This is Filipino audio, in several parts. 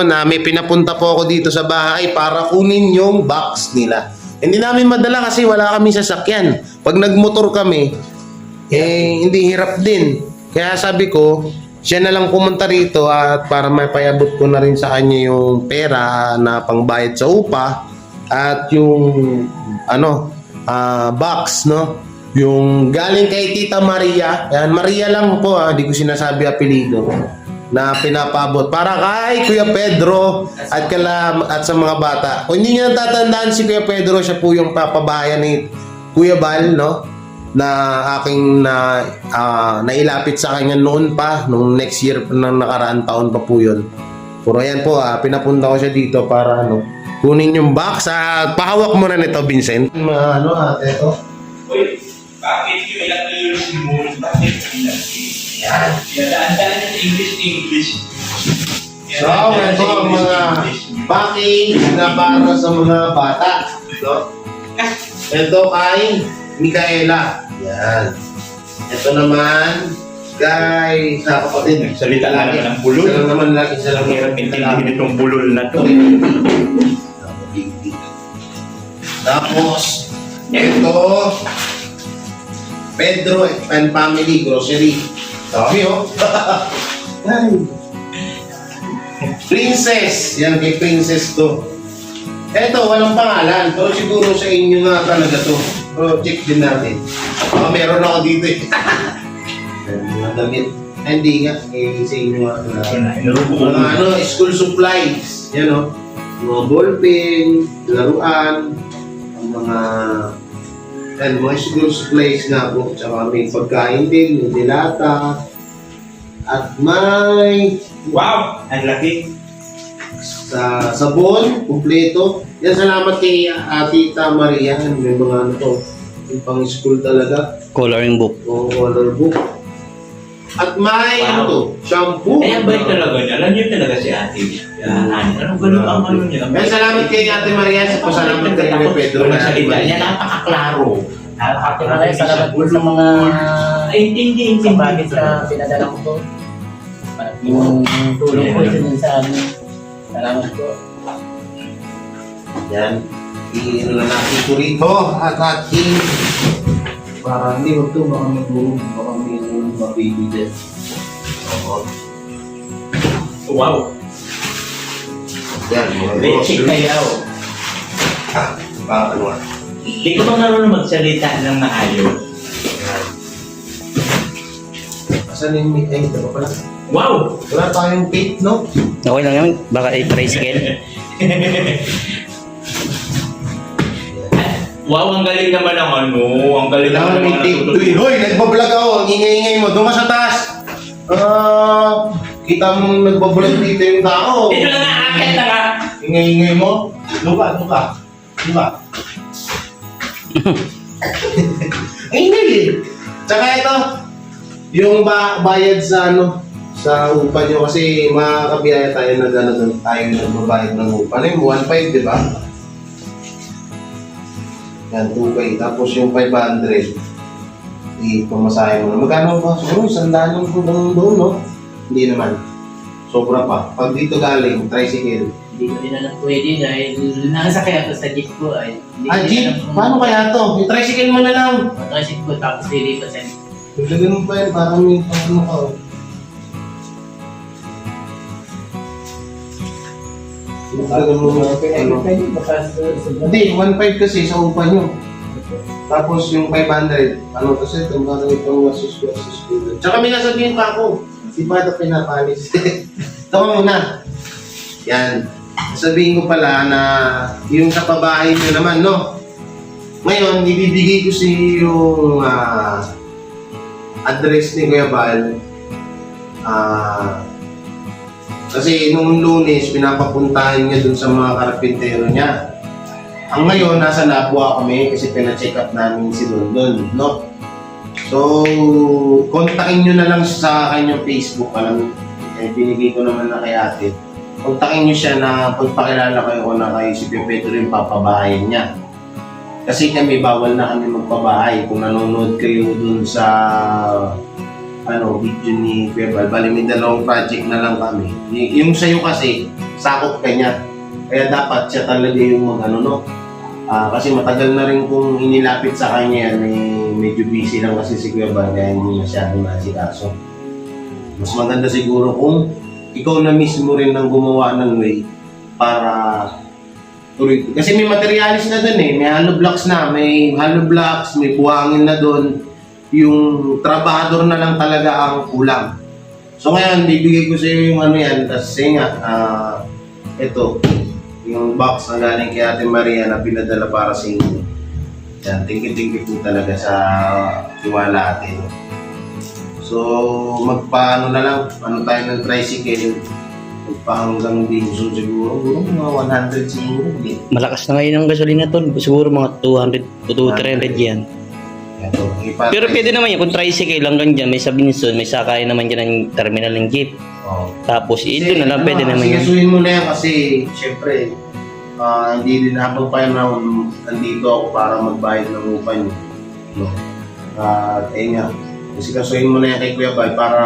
no, na may pinapunta po ako dito sa bahay para kunin yung box nila. Hindi namin madala kasi wala kami sasakyan. Pag nagmotor kami, hindi hirap din. Kaya sabi ko, siya na lang pumunta rito at para mapayabot ko na rin sa kanya yung pera na pangbayad sa upa at yung box, no? Yung galing kay Tita Maria. Yan, Maria lang po, di ko sinasabi apelido, na pinapabot para kay Kuya Pedro at sa mga bata. Kung hindi niyo natatandaan si Kuya Pedro, siya po yung papabayan ni Kuya Bal, no? Na aking nailapit sa kanya noon pa, nung next year ng nakaraan taon pa po yun. Pero yan po, pinapunta ko siya dito para kunin yung box. Pahawak mo na nito, Vincent. Ito. Uy, bakit yung ilang kilos mo? Bakit ilang kilos? Yan. Daan-daan yung English. So, ito ang mga package na para sa mga bata. No? Ito kay Micaela. Yan. Ito naman kay sa kapatid. Salita lang naman ng bulol. Isa lang naman lagi sa lang hirap Hindi itong bulol na to. Tapos, ito Pedro and Family Grocery. Dami, oh. Princess. Yan kay Princess to. Eto, walang pangalan. Pero siguro sa inyo nga talaga to. Pero check din natin. Meron ako dito eh. Mga damit. Hindi nga. Sa inyo nga talaga. Mga school supplies. Yan, oh. Mga ballpen, laruan, ang mga school supplies nga po. Tsaka may pagkain din, may dilata. At may... Wow! Ang laki! Sa sabon, kumpleto. Yan, salamat kay Tita Maria. May mga yung pang school talaga. Coloring book. O color book. At may shampoo. Ayan ba yung talaga niya? Alam niyo talaga si ate. Anong ganun ang niya? Kaya salamat kay Ate Maria. Salamat kay Pedro. Salita niya, napakaklaro. Maraming salamat po sa mga Intindi. bagay na pinadala ko po. At yung tulong po din sa amin. Salamat po. Yan. I-ano na natin ito rito. At ating para hindi wag ito baka magulong. Baka may baby dyan. Oo. Wow! Yan. Mga Lechik kayaw. Ano nga. Di ko bang marunong magsalita ng maayos? Asan yung meat? Ay, ito pala. Wow! Wala tayong pit, no? Okay lang yun. Baka i-tricycle. Wow, ang galing naman ng ang galing naman ng Uy, hoy, nagbablog ako. Ang ingay-ingay mo. Doon ka sa taas. Kita mo nagbablog dito yung tao. Ito lang nga, akit na nga. Ingay-ingay mo. Luka. Diba? Ang ingay eh. Tsaka ito, yung bayad sa sa upa nyo kasi makakabiyaya tayo na gano'n tayo nagbabayad ng upa. Ano yung 1.5, di ba? Yan, 2K. Tapos yung 500, ipamasahe mo na. Magkano ba? Siguro, 100 ko lang doon, no? Hindi naman. Sobra pa. Pag dito galing, tricycle. Hindi ko din alam pwede dahil nakasakay ako sa jeep ko ay. Jeep? Paano kaya to? Yung tricycle mo na lang. Matrasik ko tapos lilipat sa Ganun pa yun, parang may pang ka. Hindi, 1.5 kasi sa upa nyo. Tapos yung 500, kasi ito, parang itong asus. Tsaka may nasabihin pa ako, si Bata pinapalis. Ito muna. Yan. Sabihin ko pala na yung sa pabahay nyo naman, no? Ngayon, ibibigay ko si yung address ni Kuya Bal. Kasi nung Lunes, pinapapuntahan niya dun sa mga karpintero niya. Ang ngayon, nasa Lapua kami kasi pina-check up namin si London, no? So, kontakin nyo na lang sa kanyang Facebook. Binigay ko naman na kay ate. Kontakin nyo siya na pagpakilala kayo ko na kayo si Pedro yung papabahayan niya. Kasi kami, bawal na kami magpabahay. Kung nanonood kayo dun sa video ni Kuya Bal, bali may dalawang project na lang kami. Yung sa'yo kasi, sakop ka niya. Kaya dapat siya talaga yung mag-ano, no? Kasi matagal na rin kung inilapit sa kanya yan, medyo busy lang kasi si Kuya Bal, kaya hindi masyadong nasikaso. Mas maganda siguro kung ikaw na mismo rin ang gumawa ng way para tuloy. Kasi may materialis na dun eh, may hollow blocks na, may hollow blocks, may buhangin na dun. Yung trabador na lang talaga ang kulang. So ngayon, bibigay ko sa iyo yung ano yan, kasi nga, ito, yung box na galing kay Ate Maria na pinadala para sa inyo. Yan, thank you po talaga sa tiwala atin. So, magpaano na lang, ano tayo ng tricycle, magpahanggang Binson siguro, mga 100 siguro. Malakas na ngayon ang gasolina tol. Siguro mga 200 to 300 yan. Ito, Pero pwede naman yan. Kung tricycle hanggang dyan, may sa Binson, may sakay naman dyan ng terminal ng jeep. Tapos ito na lang, pwede naman yan. Sigasuhin mo na yan kasi, syempre, hindi din habang pa yun na nandito ako para magbayad ng upa niyo. No? Nga, sigasuhin mo na yan kay Kuya Bal para,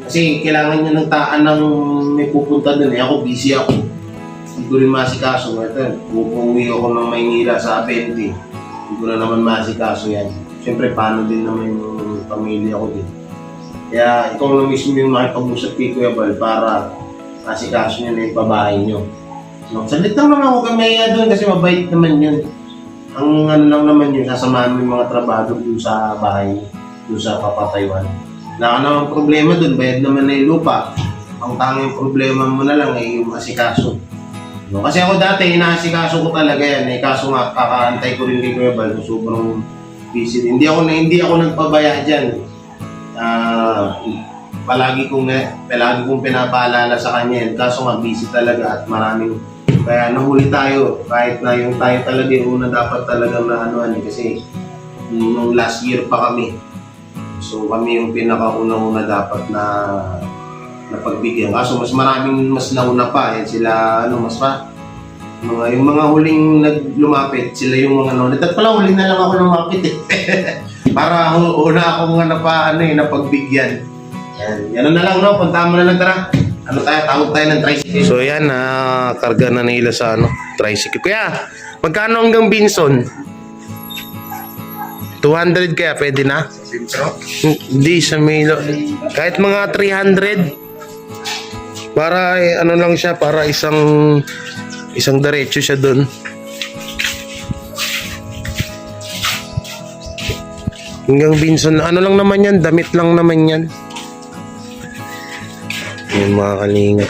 kasi kailangan niya ng taan ng may pupunta dun eh. Ako, busy ako. Hindi ko rin masikaso. Ito, pupungi ako ng Maynila sa 20. Hindi ko na naman masikaso yan. Siyempre, paano din naman yung pamilya ko din. Kaya ikaw na mismo yung makipag-usap kay Kuya Bal para masikaso niya na yung pabahay niyo. No, saglit lang naman ako kamaya doon kasi mabait naman yun. Ang ano lang naman yun, sasamahan mo yung mga trabaho doon sa bahay, doon sa papatayuan. Wala ka naman problema doon, bayad naman na yung lupa. Ang tanging problema mo na lang ay yung asikaso. No, kasi ako dati, inaasikaso ko talaga yan. Kaso nga, kakaantay ko rin kay Kuya Bal. Sobrang busy. Hindi ako nagpabaya dyan. Palagi kong pinapaalala sa kanya yan. Kaso nga, busy talaga at maraming. Kaya nahuli tayo. Kahit na yung tayo talaga yung una dapat talaga na kasi nung last year pa kami. So kami yung pinakauna-una dapat na pagbigyan. Kaso mas nauna pa sila yung mga huling naglumapit, sila yung mga nauna. At pala huli na lang ako lumapit para una akong napagbigyan. Yan na lang punta mo na lang tara. Tawag tayo ng tricycle. So yan, karga na nila sa tricycle. Kuya, magkano hanggang Binson? 200 kaya pwede na? Hindi, sa Milo. Kahit mga 300. Para lang siya, para isang diretso siya doon. Hanggang Binson, lang naman yan, damit lang naman yan. Yung mga kalingap.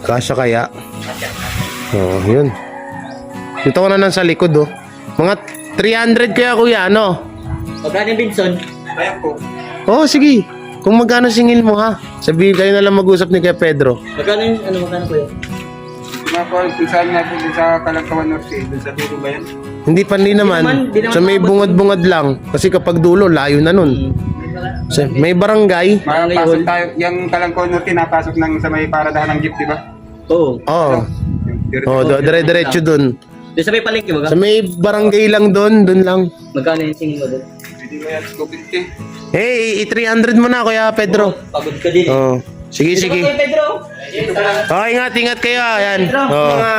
Kasya kaya? Yun. Dito ko na lang sa likod, Mga 300 kaya kuya, Magkano yung Binson? Ayan po. Sige. Kung magkano singil mo, ha? Sabihin kayo na lang mag-usap ni Kuya Pedro. Magkano po yun? Saan nga po sa Kalangkawan Norte? Doon sa dulo ba yan? Hindi naman. Di naman So may bungad-bungad lang. Kasi kapag dulo, layo na nun. So, may barangay. Makapasok tayo. Yung Kalangkawan Norte napasok ng sa may paradahan ng jeep, di ba? Oo. Dire-diretso dun. Doon sa may palengke ba? Sa may barangay lang dun lang. Magkano yung singil mo doon? Hindi ko yan, 250. Hey, 300 mo na, Kuya Pedro. Pagod ka din. Sige. Pedro. Okay, ingat kayo. Ayan. Mga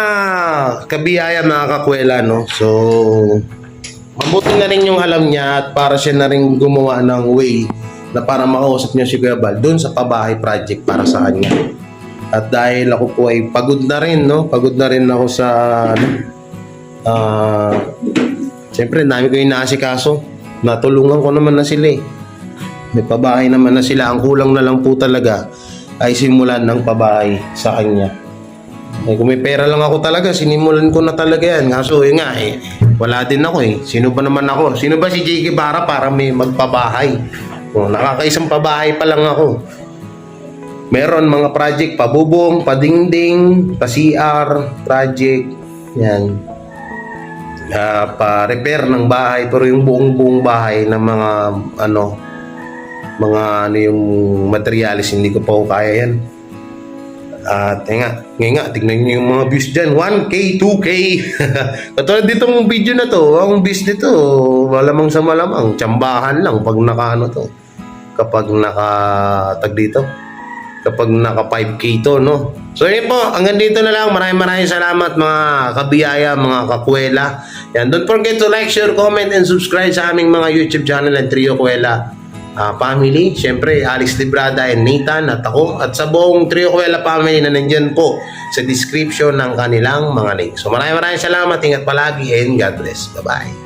kabiyaya, mga kakwela, So, mabuti na rin yung alam niya at para siya na rin gumawa ng way na para makausap niya si Kuya Bal doon sa pabahay project para sa kanya. At dahil ako po ay pagod na rin, Pagod na rin ako sa, siyempre, dami ko yung naasikaso. Natulungan ko naman na sila May pabahay naman na sila. Ang kulang na lang po talaga ay simulan ng pabahay sa kanya. Kung may pera lang ako talaga, sinimulan ko na talaga yan. Kaso wala din ako Sino ba naman ako? Sino ba si J. Guevara para may magpabahay? Nakakaisang pabahay pa lang ako. Meron mga project, pabubong, padingding, pa-CR, project, yan. Pa-repair ng bahay, pero yung buong bahay ng mga yung materialis, hindi ko pa kaya yan. At nga, tignan nyo yung mga views dyan, 1K, 2K. Katulad ditong video na to, ang views nito, malamang sa malamang, tsambahan lang pag nakaano to. kapag kapag naka 5K to, no? So yun po, hanggang dito na lang. Maraming salamat mga kabiyaya, mga kakwela. Yan, don't forget to like, share, comment, and subscribe sa aming mga YouTube channel and Trio Kuwela family. Siyempre, Alex Librada and Nathan at ako. At sa buong Trio Kuwela family na nandyan po sa description ng kanilang mga links. So maraming salamat. Ingat palagi and God bless. Bye-bye.